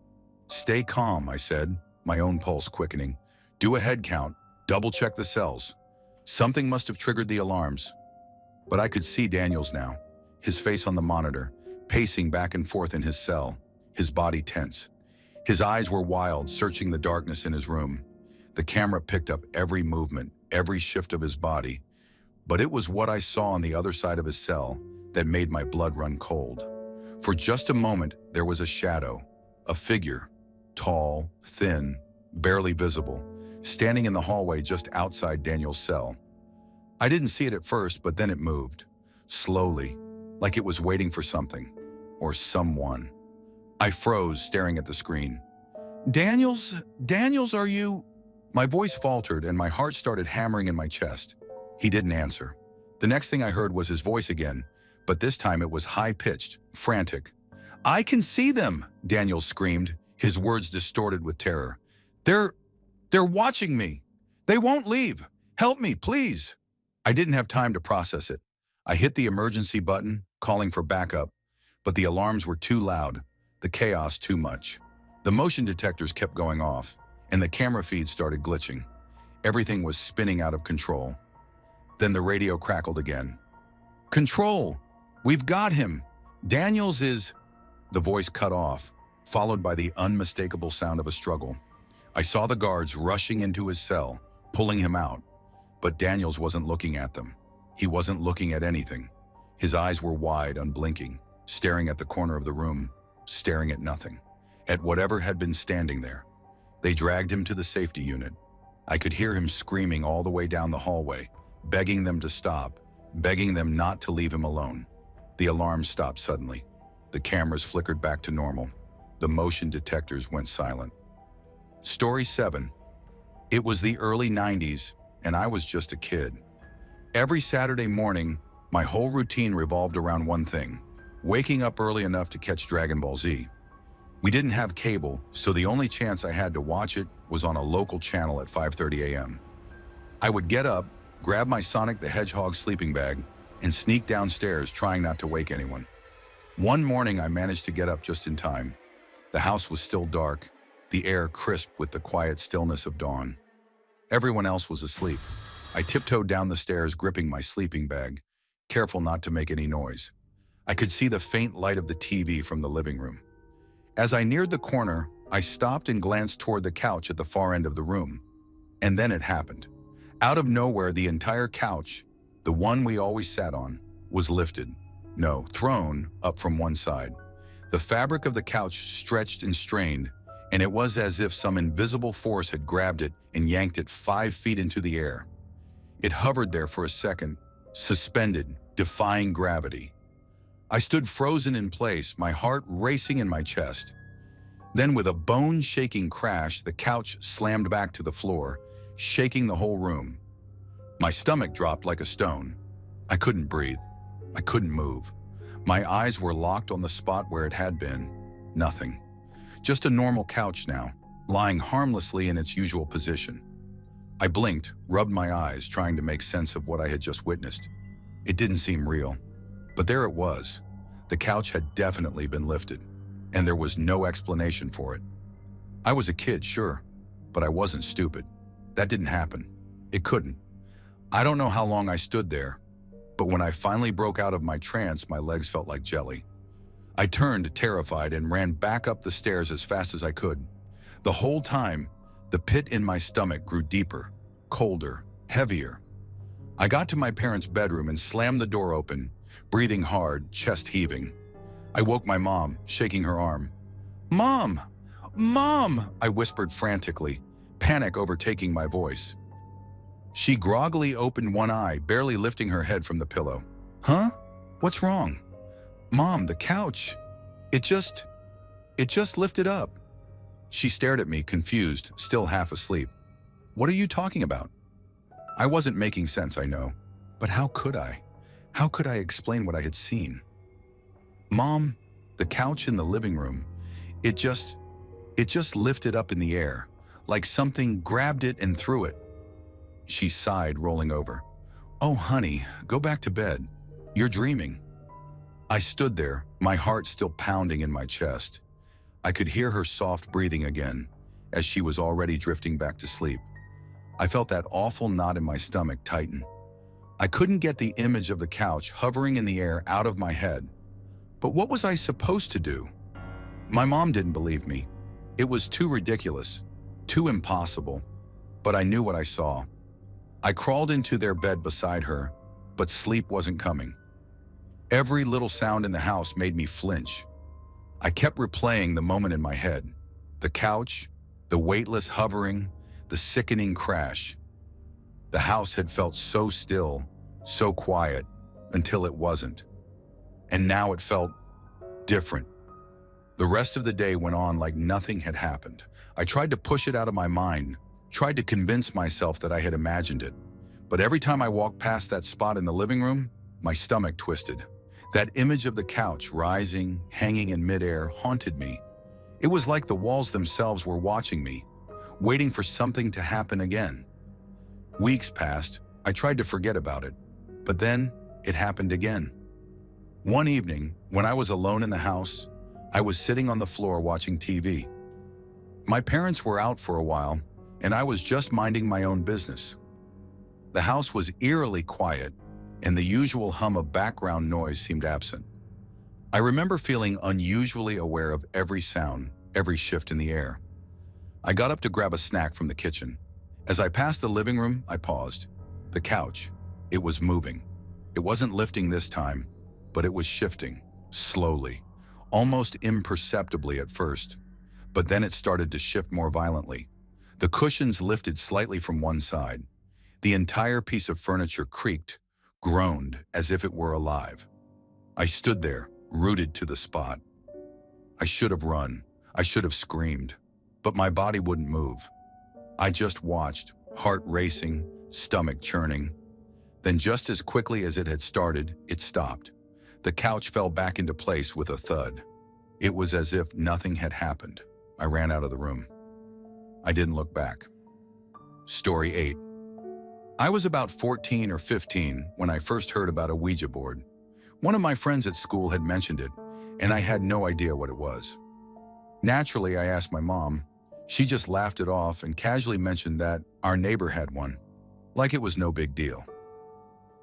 "Stay calm," I said, my own pulse quickening. "Do a head count, double-check the cells. Something must have triggered the alarms." But I could see Daniels now, his face on the monitor, pacing back and forth in his cell, his body tense. His eyes were wild, searching the darkness in his room. The camera picked up every movement, every shift of his body. But it was what I saw on the other side of his cell that made my blood run cold. For just a moment, there was a shadow, a figure, tall, thin, barely visible, standing in the hallway just outside Daniel's cell. I didn't see it at first, but then it moved, slowly, like it was waiting for something, or someone. I froze, staring at the screen. Daniels, are you?" My voice faltered and my heart started hammering in my chest. He didn't answer. The next thing I heard was his voice again, but this time it was high-pitched, frantic. "I can see them," Daniels screamed, his words distorted with terror. They're watching me. They won't leave. Help me, please." I didn't have time to process it. I hit the emergency button, calling for backup, but the alarms were too loud, the chaos too much. The motion detectors kept going off, and the camera feed started glitching. Everything was spinning out of control. Then the radio crackled again. "Control! We've got him! Daniels is—" The voice cut off, followed by the unmistakable sound of a struggle. I saw the guards rushing into his cell, pulling him out. But Daniels wasn't looking at them. He wasn't looking at anything. His eyes were wide, unblinking, staring at the corner of the room, staring at nothing, at whatever had been standing there. They dragged him to the safety unit. I could hear him screaming all the way down the hallway, begging them to stop, begging them not to leave him alone. The alarm stopped suddenly. The cameras flickered back to normal. The motion detectors went silent. Story 7. It was the early 90s, and I was just a kid. Every Saturday morning, my whole routine revolved around one thing: waking up early enough to catch Dragon Ball Z. We didn't have cable, so the only chance I had to watch it was on a local channel at 5:30 a.m. I would get up, grab my Sonic the Hedgehog sleeping bag, and sneak downstairs, trying not to wake anyone. One morning, I managed to get up just in time. The house was still dark, the air crisp with the quiet stillness of dawn. Everyone else was asleep. I tiptoed down the stairs, gripping my sleeping bag, careful not to make any noise. I could see the faint light of the TV from the living room. As I neared the corner, I stopped and glanced toward the couch at the far end of the room. And then it happened. Out of nowhere, the entire couch, the one we always sat on, was lifted. No, thrown up from one side. The fabric of the couch stretched and strained, and it was as if some invisible force had grabbed it and yanked it 5 feet into the air. It hovered there for a second, suspended, defying gravity. I stood frozen in place, my heart racing in my chest. Then, with a bone-shaking crash, the couch slammed back to the floor, shaking the whole room. My stomach dropped like a stone. I couldn't breathe. I couldn't move. My eyes were locked on the spot where it had been. Nothing. Just a normal couch now, lying harmlessly in its usual position. I blinked, rubbed my eyes, trying to make sense of what I had just witnessed. It didn't seem real. But there it was. The couch had definitely been lifted, and there was no explanation for it. I was a kid, sure, but I wasn't stupid. That didn't happen. It couldn't. I don't know how long I stood there, but when I finally broke out of my trance, my legs felt like jelly. I turned, terrified, and ran back up the stairs as fast as I could. The whole time, the pit in my stomach grew deeper, colder, heavier. I got to my parents' bedroom and slammed the door open, breathing hard, chest heaving. I woke my mom, shaking her arm. "Mom! Mom!" I whispered frantically, panic overtaking my voice. She groggily opened one eye, barely lifting her head from the pillow. Huh? What's wrong? Mom, the couch. It just lifted up. She stared at me, confused, still half asleep. What are you talking about? I wasn't making sense, I know. But how could I? How could I explain what I had seen? Mom, the couch in the living room, it just lifted up in the air, like something grabbed it and threw it. She sighed, rolling over. Oh, honey, go back to bed. You're dreaming. I stood there, my heart still pounding in my chest. I could hear her soft breathing again, as she was already drifting back to sleep. I felt that awful knot in my stomach tighten. I couldn't get the image of the couch hovering in the air out of my head. But what was I supposed to do? My mom didn't believe me. It was too ridiculous, too impossible. But I knew what I saw. I crawled into their bed beside her, but sleep wasn't coming. Every little sound in the house made me flinch. I kept replaying the moment in my head. The couch, the weightless hovering, the sickening crash. The house had felt so still, so quiet, until it wasn't. And now it felt different. The rest of the day went on like nothing had happened. I tried to push it out of my mind, tried to convince myself that I had imagined it. But every time I walked past that spot in the living room, my stomach twisted. That image of the couch rising, hanging in midair, haunted me. It was like the walls themselves were watching me, waiting for something to happen again. Weeks passed. I tried to forget about it, but then it happened again. One evening, when I was alone in the house, I was sitting on the floor watching TV. My parents were out for a while, and I was just minding my own business. The house was eerily quiet, and the usual hum of background noise seemed absent. I remember feeling unusually aware of every sound, every shift in the air. I got up to grab a snack from the kitchen. As I passed the living room, I paused. The couch, it was moving. It wasn't lifting this time, but it was shifting, slowly, almost imperceptibly at first. But then it started to shift more violently. The cushions lifted slightly from one side. The entire piece of furniture creaked, groaned as if it were alive. I stood there, rooted to the spot. I should have run. I should have screamed. But my body wouldn't move. I just watched, heart racing, stomach churning. Then just as quickly as it had started, it stopped. The couch fell back into place with a thud. It was as if nothing had happened. I ran out of the room. I didn't look back. Story 8. I was about 14 or 15 when I first heard about a Ouija board. One of my friends at school had mentioned it, and I had no idea what it was. Naturally, I asked my mom. She just laughed it off and casually mentioned that our neighbor had one, like it was no big deal.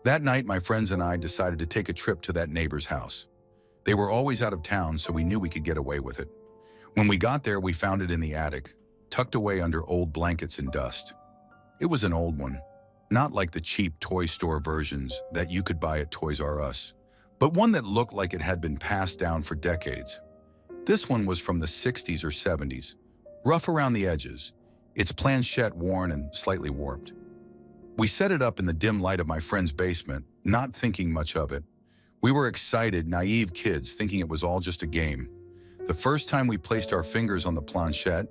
That night, my friends and I decided to take a trip to that neighbor's house. They were always out of town, so we knew we could get away with it. When we got there, we found it in the attic, tucked away under old blankets and dust. It was an old one. Not like the cheap toy store versions that you could buy at Toys R Us, but one that looked like it had been passed down for decades. This one was from the 60s or 70s, rough around the edges, its planchette worn and slightly warped. We set it up in the dim light of my friend's basement, not thinking much of it. We were excited, naive kids thinking it was all just a game. The first time we placed our fingers on the planchette,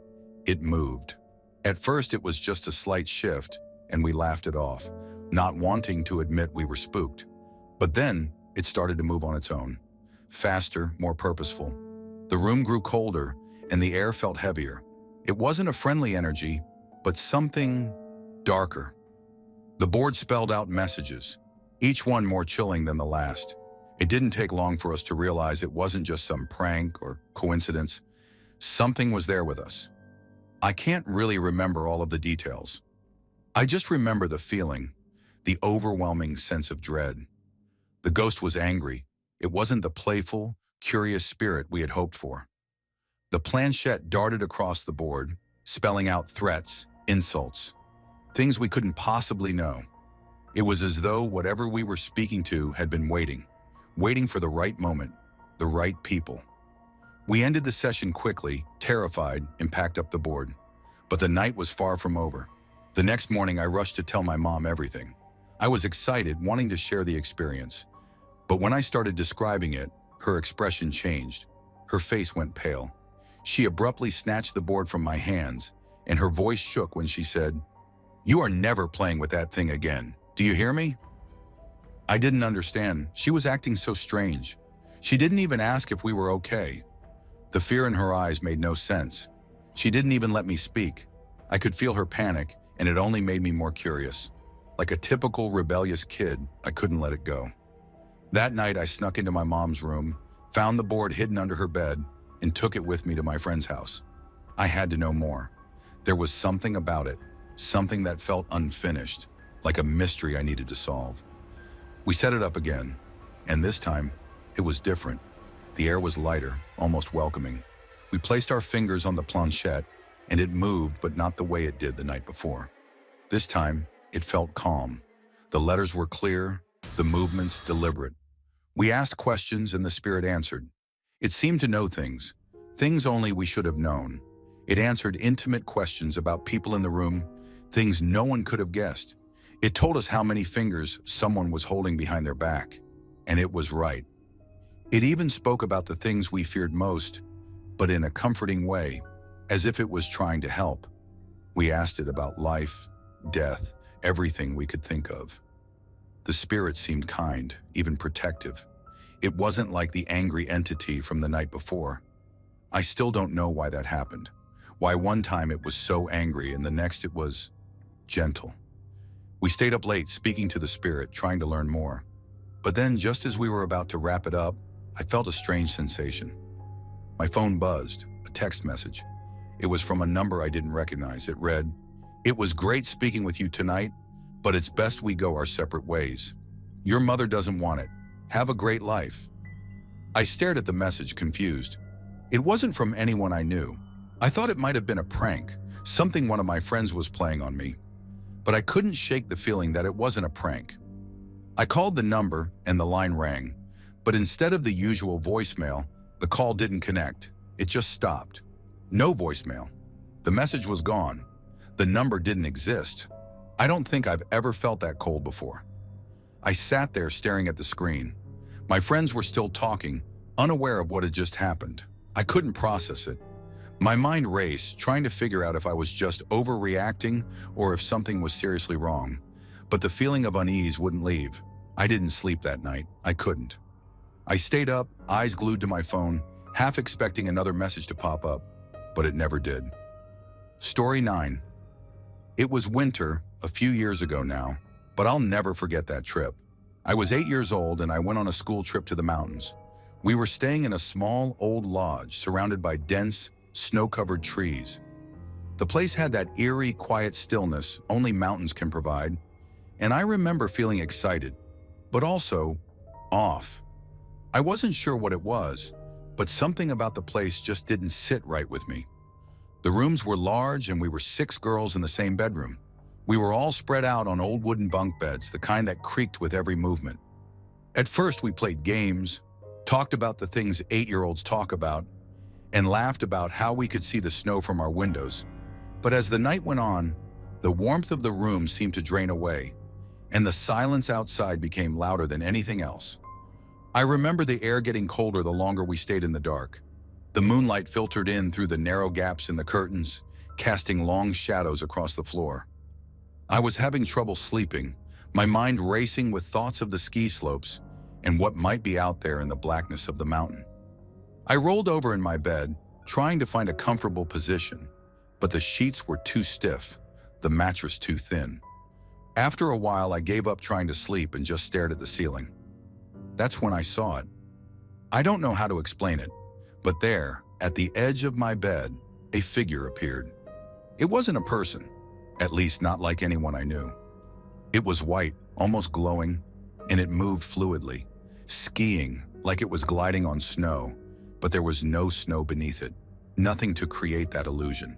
it moved. At first, it was just a slight shift, and we laughed it off, not wanting to admit we were spooked. But then, it started to move on its own. Faster, more purposeful. The room grew colder, and the air felt heavier. It wasn't a friendly energy, but something darker. The board spelled out messages, each one more chilling than the last. It didn't take long for us to realize it wasn't just some prank or coincidence. Something was there with us. I can't really remember all of the details. I just remember the feeling, the overwhelming sense of dread. The ghost was angry. It wasn't the playful, curious spirit we had hoped for. The planchette darted across the board, spelling out threats, insults, things we couldn't possibly know. It was as though whatever we were speaking to had been waiting for the right moment, the right people. We ended the session quickly, terrified, and packed up the board. But the night was far from over. The next morning, I rushed to tell my mom everything. I was excited, wanting to share the experience. But when I started describing it, her expression changed. Her face went pale. She abruptly snatched the board from my hands, and her voice shook when she said, "You are never playing with that thing again. Do you hear me?" I didn't understand. She was acting so strange. She didn't even ask if we were okay. The fear in her eyes made no sense. She didn't even let me speak. I could feel her panic, and it only made me more curious. Like a typical rebellious kid, I couldn't let it go. That night, I snuck into my mom's room, found the board hidden under her bed, and took it with me to my friend's house. I had to know more. There was something about it, something that felt unfinished, like a mystery I needed to solve. We set it up again, and this time, it was different. The air was lighter, almost welcoming. We placed our fingers on the planchette, and it moved, but not the way it did the night before. This time, it felt calm. The letters were clear, the movements deliberate. We asked questions, and the spirit answered. It seemed to know things only we should have known. It answered intimate questions about people in the room, things no one could have guessed. It told us how many fingers someone was holding behind their back, and it was right. It even spoke about the things we feared most, but in a comforting way, as if it was trying to help. We asked it about life, death, everything we could think of. The spirit seemed kind, even protective. It wasn't like the angry entity from the night before. I still don't know why that happened. Why one time it was so angry and the next it was gentle. We stayed up late speaking to the spirit, trying to learn more. But then, just as we were about to wrap it up, I felt a strange sensation. My phone buzzed, a text message. It was from a number I didn't recognize. It read, "It was great speaking with you tonight, but it's best we go our separate ways. Your mother doesn't want it. Have a great life." I stared at the message, confused. It wasn't from anyone I knew. I thought it might have been a prank, something one of my friends was playing on me. But I couldn't shake the feeling that it wasn't a prank. I called the number and the line rang, but instead of the usual voicemail, the call didn't connect. It just stopped. No voicemail. The message was gone. The number didn't exist. I don't think I've ever felt that cold before. I sat there staring at the screen. My friends were still talking, unaware of what had just happened. I couldn't process it. My mind raced, trying to figure out if I was just overreacting or if something was seriously wrong. But the feeling of unease wouldn't leave. I didn't sleep that night. I couldn't. I stayed up, eyes glued to my phone, half expecting another message to pop up, but it never did. Story 9. It was winter, a few years ago now, but I'll never forget that trip. I was 8 years old and I went on a school trip to the mountains. We were staying in a small, old lodge surrounded by dense, snow-covered trees. The place had that eerie, quiet stillness only mountains can provide, and I remember feeling excited, but also off. I wasn't sure what it was, but something about the place just didn't sit right with me. The rooms were large and we were 6 girls in the same bedroom. We were all spread out on old wooden bunk beds, the kind that creaked with every movement. At first we played games, talked about the things 8-year-olds talk about, and laughed about how we could see the snow from our windows. But as the night went on, the warmth of the room seemed to drain away, and the silence outside became louder than anything else. I remember the air getting colder the longer we stayed in the dark. The moonlight filtered in through the narrow gaps in the curtains, casting long shadows across the floor. I was having trouble sleeping, my mind racing with thoughts of the ski slopes and what might be out there in the blackness of the mountain. I rolled over in my bed, trying to find a comfortable position, but the sheets were too stiff, the mattress too thin. After a while, I gave up trying to sleep and just stared at the ceiling. That's when I saw it. I don't know how to explain it, but there, at the edge of my bed, a figure appeared. It wasn't a person, at least not like anyone I knew. It was white, almost glowing, and it moved fluidly, skiing like it was gliding on snow, but there was no snow beneath it, nothing to create that illusion.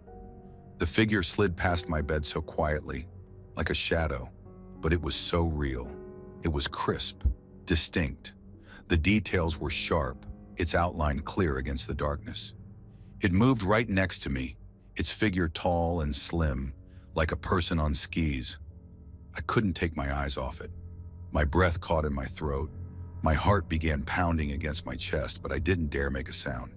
The figure slid past my bed so quietly, like a shadow, but it was so real. It was crisp, distinct. The details were sharp, its outline clear against the darkness. It moved right next to me, its figure tall and slim, like a person on skis. I couldn't take my eyes off it. My breath caught in my throat. My heart began pounding against my chest, but I didn't dare make a sound.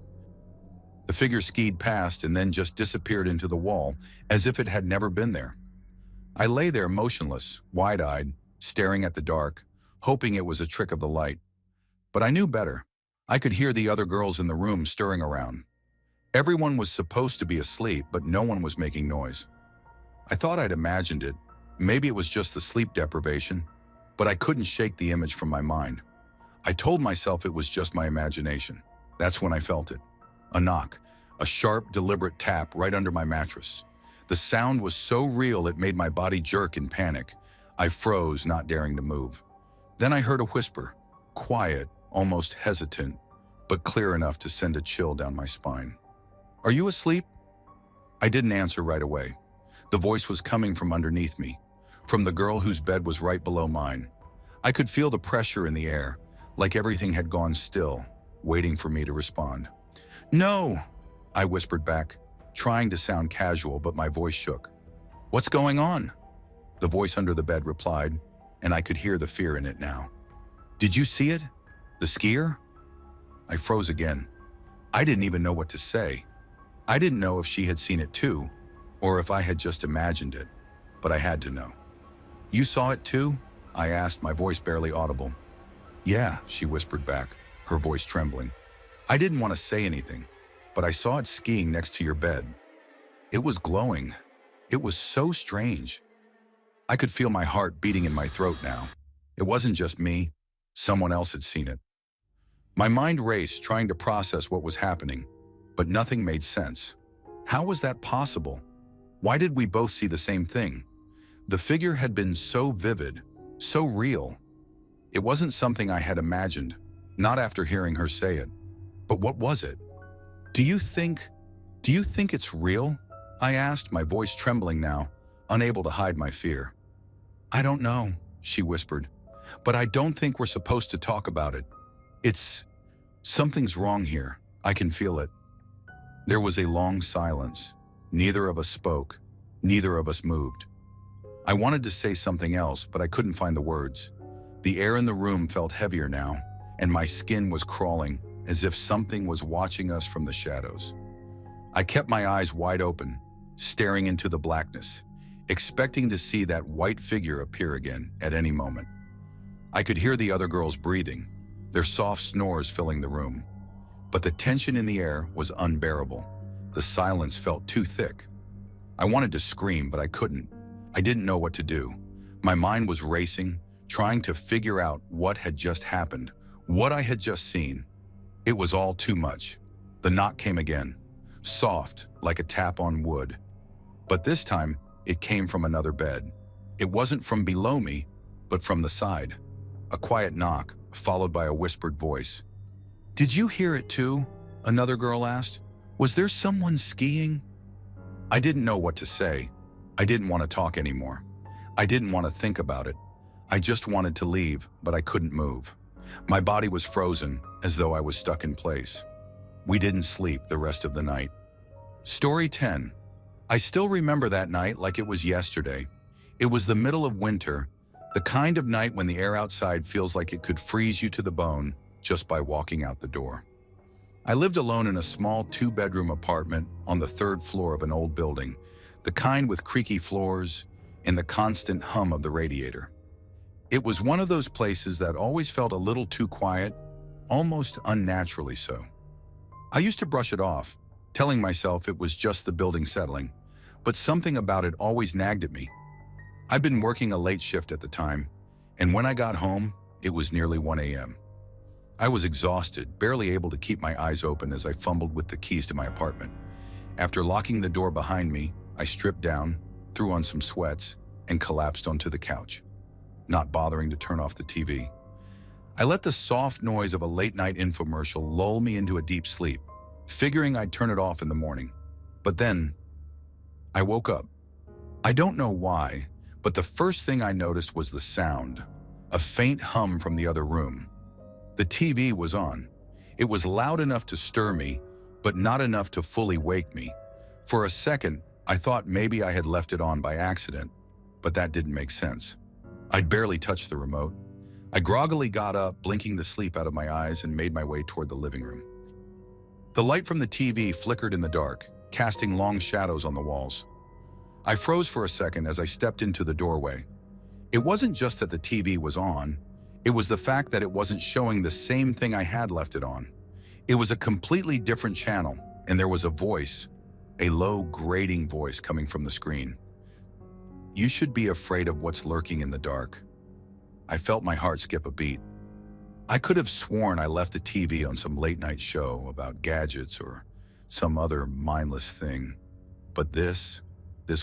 The figure skied past and then just disappeared into the wall, as if it had never been there. I lay there motionless, wide-eyed, staring at the dark, hoping it was a trick of the light. But I knew better. I could hear the other girls in the room stirring around. Everyone was supposed to be asleep, but no one was making noise. I thought I'd imagined it. Maybe it was just the sleep deprivation, but I couldn't shake the image from my mind. I told myself it was just my imagination. That's when I felt it. A knock, a sharp, deliberate tap right under my mattress. The sound was so real it made my body jerk in panic. I froze, not daring to move. Then I heard a whisper, quiet, almost hesitant, but clear enough to send a chill down my spine. "Are you asleep?" I didn't answer right away. The voice was coming from underneath me, from the girl whose bed was right below mine. I could feel the pressure in the air, like everything had gone still, waiting for me to respond. "No," I whispered back, trying to sound casual, but my voice shook. "What's going on?" The voice under the bed replied, and I could hear the fear in it now. "Did you see it? The skier?" I froze again. I didn't even know what to say. I didn't know if she had seen it too, or if I had just imagined it, but I had to know. "You saw it too?" I asked, my voice barely audible. "Yeah," she whispered back, her voice trembling. "I didn't want to say anything, but I saw it skiing next to your bed. It was glowing. It was so strange." I could feel my heart beating in my throat now. It wasn't just me. Someone else had seen it. My mind raced, trying to process what was happening, but nothing made sense. How was that possible? Why did we both see the same thing? The figure had been so vivid, so real. It wasn't something I had imagined, not after hearing her say it. But what was it? Do you think it's real?" I asked, my voice trembling now, unable to hide my fear. "I don't know," she whispered, "but I don't think we're supposed to talk about it. Something's wrong here. I can feel it." There was a long silence. Neither of us spoke. Neither of us moved. I wanted to say something else, but I couldn't find the words. The air in the room felt heavier now, and my skin was crawling, as if something was watching us from the shadows. I kept my eyes wide open, staring into the blackness, expecting to see that white figure appear again at any moment. I could hear the other girls breathing, their soft snores filling the room. But the tension in the air was unbearable. The silence felt too thick. I wanted to scream, but I couldn't. I didn't know what to do. My mind was racing, trying to figure out what had just happened, what I had just seen. It was all too much. The knock came again, soft, like a tap on wood. But this time, it came from another bed. It wasn't from below me, but from the side. A quiet knock, followed by a whispered voice. "Did you hear it too?" another girl asked. "Was there someone skiing?" I didn't know what to say. I didn't want to talk anymore. I didn't want to think about it. I just wanted to leave, but I couldn't move. My body was frozen, as though I was stuck in place. We didn't sleep the rest of the night. Story 10. I still remember that night like it was yesterday. It was the middle of winter, the kind of night when the air outside feels like it could freeze you to the bone just by walking out the door. I lived alone in a small 2-bedroom apartment on the 3rd floor of an old building, the kind with creaky floors and the constant hum of the radiator. It was one of those places that always felt a little too quiet, almost unnaturally so. I used to brush it off, telling myself it was just the building settling, but something about it always nagged at me. I'd been working a late shift at the time, and when I got home, it was nearly 1 a.m. I was exhausted, barely able to keep my eyes open as I fumbled with the keys to my apartment. After locking the door behind me, I stripped down, threw on some sweats, and collapsed onto the couch, not bothering to turn off the TV. I let the soft noise of a late-night infomercial lull me into a deep sleep, figuring I'd turn it off in the morning. But then, I woke up. I don't know why, but the first thing I noticed was the sound, a faint hum from the other room. The TV was on. It was loud enough to stir me, but not enough to fully wake me. For a second, I thought maybe I had left it on by accident, but that didn't make sense. I'd barely touched the remote. I groggily got up, blinking the sleep out of my eyes, and made my way toward the living room. The light from the TV flickered in the dark, casting long shadows on the walls. I froze for a second as I stepped into the doorway. It wasn't just that the TV was on, it was the fact that it wasn't showing the same thing I had left it on. It was a completely different channel, and there was a voice, a low, grating voice coming from the screen. "You should be afraid of what's lurking in the dark." I felt my heart skip a beat. I could have sworn I left the TV on some late-night show about gadgets or some other mindless thing. But this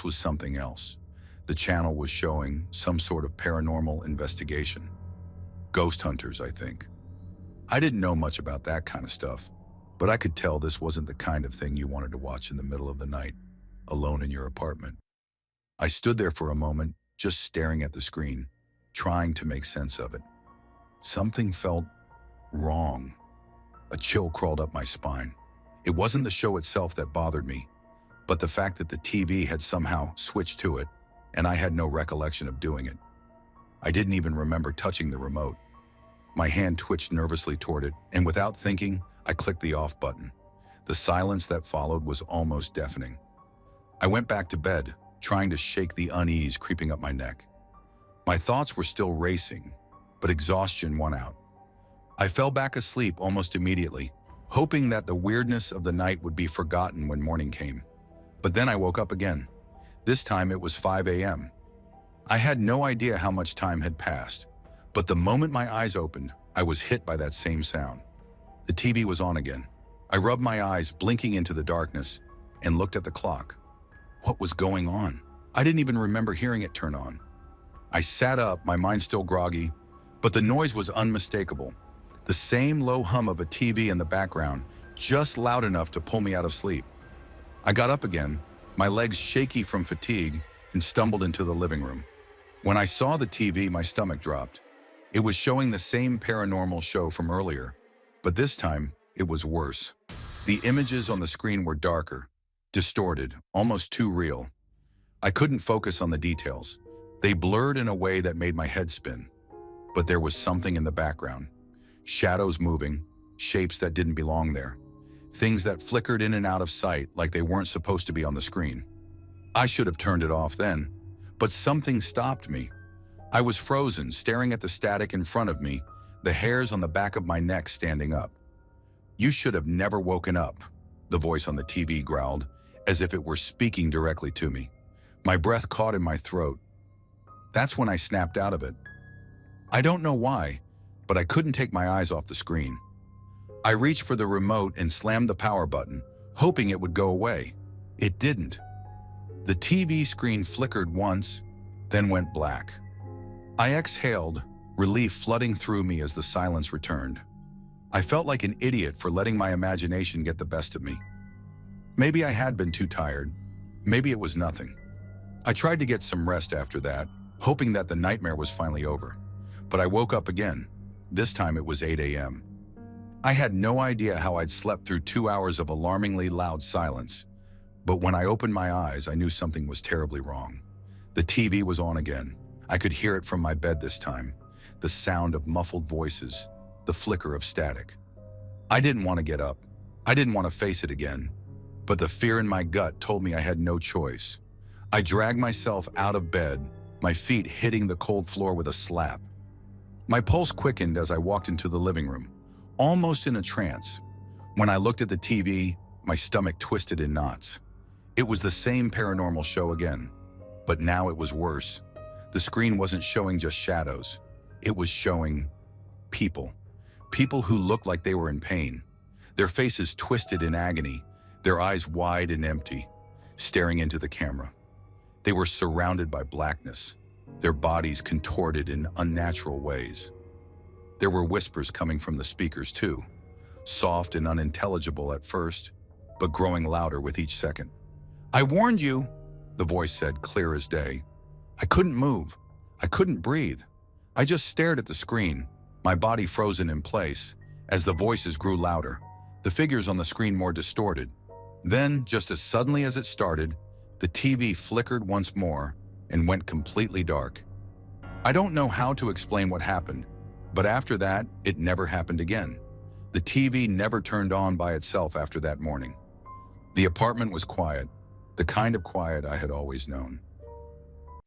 was something else. The channel was showing some sort of paranormal investigation. Ghost hunters, I think. I didn't know much about that kind of stuff, but I could tell this wasn't the kind of thing you wanted to watch in the middle of the night, alone in your apartment. I stood there for a moment, just staring at the screen, trying to make sense of it. Something felt wrong. A chill crawled up my spine. It wasn't the show itself that bothered me, but the fact that the TV had somehow switched to it, and I had no recollection of doing it. I didn't even remember touching the remote. My hand twitched nervously toward it, and without thinking, I clicked the off button. The silence that followed was almost deafening. I went back to bed, trying to shake the unease creeping up my neck. My thoughts were still racing, but exhaustion won out. I fell back asleep almost immediately, hoping that the weirdness of the night would be forgotten when morning came. But then I woke up again. This time it was 5 a.m. I had no idea how much time had passed, but the moment my eyes opened, I was hit by that same sound. The TV was on again. I rubbed my eyes, blinking into the darkness, and looked at the clock. What was going on? I didn't even remember hearing it turn on. I sat up, my mind still groggy, but the noise was unmistakable. The same low hum of a TV in the background, just loud enough to pull me out of sleep. I got up again, my legs shaky from fatigue, and stumbled into the living room. When I saw the TV, my stomach dropped. It was showing the same paranormal show from earlier, but this time it was worse. The images on the screen were darker, distorted, almost too real. I couldn't focus on the details. They blurred in a way that made my head spin. But there was something in the background. Shadows moving, shapes that didn't belong there. Things that flickered in and out of sight like they weren't supposed to be on the screen. I should have turned it off then, but something stopped me. I was frozen, staring at the static in front of me, the hairs on the back of my neck standing up. "You should have never woken up," the voice on the TV growled, as if it were speaking directly to me. My breath caught in my throat. That's when I snapped out of it. I don't know why, but I couldn't take my eyes off the screen. I reached for the remote and slammed the power button, hoping it would go away. It didn't. The TV screen flickered once, then went black. I exhaled, relief flooding through me as the silence returned. I felt like an idiot for letting my imagination get the best of me. Maybe I had been too tired. Maybe it was nothing. I tried to get some rest after that, hoping that the nightmare was finally over. But I woke up again. This time it was 8 a.m. I had no idea how I'd slept through 2 hours of alarmingly loud silence. But when I opened my eyes, I knew something was terribly wrong. The TV was on again. I could hear it from my bed this time. The sound of muffled voices, the flicker of static. I didn't want to get up. I didn't want to face it again. But the fear in my gut told me I had no choice. I dragged myself out of bed, my feet hitting the cold floor with a slap. My pulse quickened as I walked into the living room, almost in a trance. When I looked at the TV, my stomach twisted in knots. It was the same paranormal show again, but now it was worse. The screen wasn't showing just shadows. It was showing people. People who looked like they were in pain. Their faces twisted in agony, their eyes wide and empty, staring into the camera. They were surrounded by blackness, their bodies contorted in unnatural ways. There were whispers coming from the speakers too, soft and unintelligible at first, but growing louder with each second. "I warned you," the voice said, clear as day. I couldn't move. I couldn't breathe. I just stared at the screen, my body frozen in place. As the voices grew louder, the figures on the screen more distorted. Then, just as suddenly as it started, the TV flickered once more and went completely dark. I don't know how to explain what happened, but after that, it never happened again. The TV never turned on by itself after that morning. The apartment was quiet, the kind of quiet I had always known.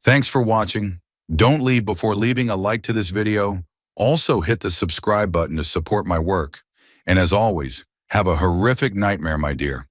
Thanks for watching. Don't leave before leaving a like to this video. Also hit the subscribe button to support my work. And as always, have a horrific nightmare, my dear.